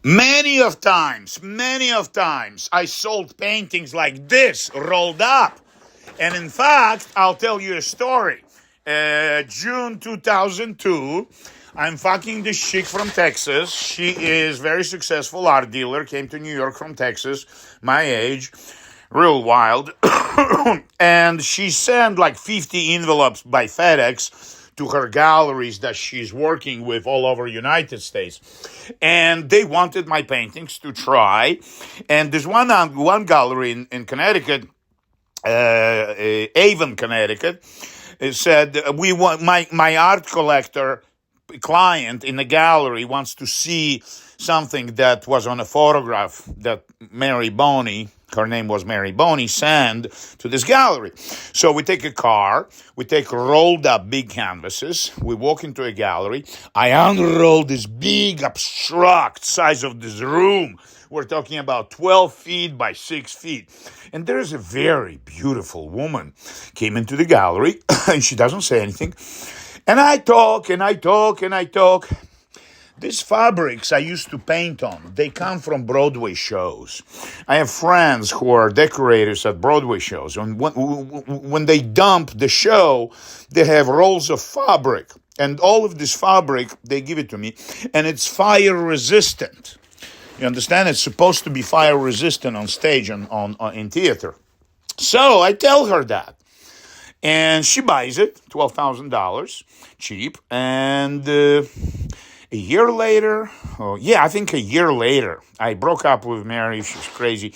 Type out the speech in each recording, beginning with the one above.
Many of times, I sold paintings like this, rolled up. And in fact, I'll tell you a story. June 2002, I'm fucking this chick from Texas. She is very successful art dealer, came to New York from Texas, my age, real wild. And she sent like 50 envelopes by FedEx to her galleries that she's working with all over United States. And they wanted my paintings to try. And there's one gallery in Connecticut, Avon, Connecticut, said, we want my art collector client in the gallery wants to see something that was on a photograph that Mary Boney, her name was Mary Boney, sent to this gallery. So we take a car, we take rolled up big canvases, we walk into a gallery, I unroll this big abstract size of this room. We're talking about 12 feet by 6 feet. And there's a very beautiful woman came into the gallery, and she doesn't say anything. And I talk. These fabrics I used to paint on, they come from Broadway shows. I have friends who are decorators at Broadway shows. And when they dump the show, they have rolls of fabric. And all of this fabric, they give it to me. And it's fire resistant. You understand? It's supposed to be fire resistant on stage in theater. So I tell her that. And she buys it, $12,000, cheap. And a year later, a year later, I broke up with Mary. She's crazy.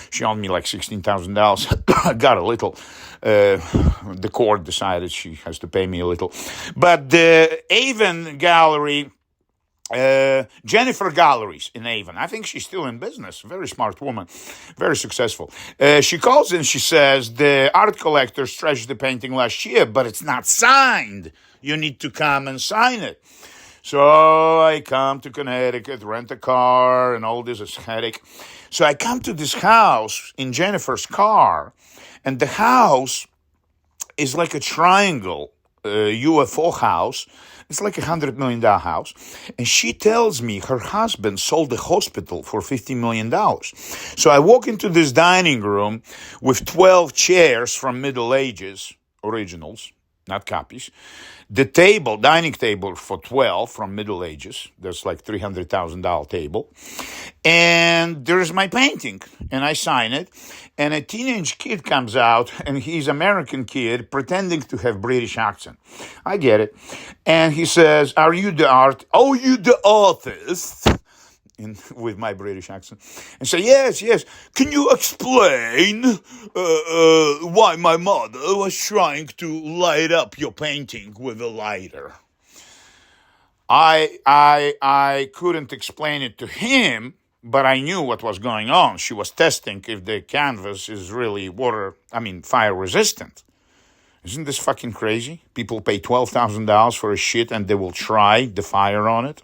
She owed me like $16,000. I got a little. The court decided she has to pay me a little. But the Avon Gallery, Jennifer Galleries in Avon. I think she's still in business. Very smart woman. Very successful. She calls and she says, the art collector stretched the painting last year, but it's not signed. You need to come and sign it. So I come to Connecticut, rent a car, and all this is headache. So I come to this house in Jennifer's car, and the house is like a triangle, UFO house. It's like $100 million house. And she tells me her husband sold the hospital for $50 million. So I walk into this dining room with 12 chairs from Middle Ages, originals, not copies. The dining table for 12 from Middle Ages. That's like $300,000 table. And there's my painting. And I sign it. And a teenage kid comes out, and he's an American kid pretending to have British accent. I get it. And he says, are you the you the artist? With my British accent. And say, yes. Can you explain why my mother was trying to light up your painting with a lighter? I couldn't explain it to him, but I knew what was going on. She was testing if the canvas is really fire resistant. Isn't this fucking crazy? People pay $12,000 for a shit and they will try the fire on it.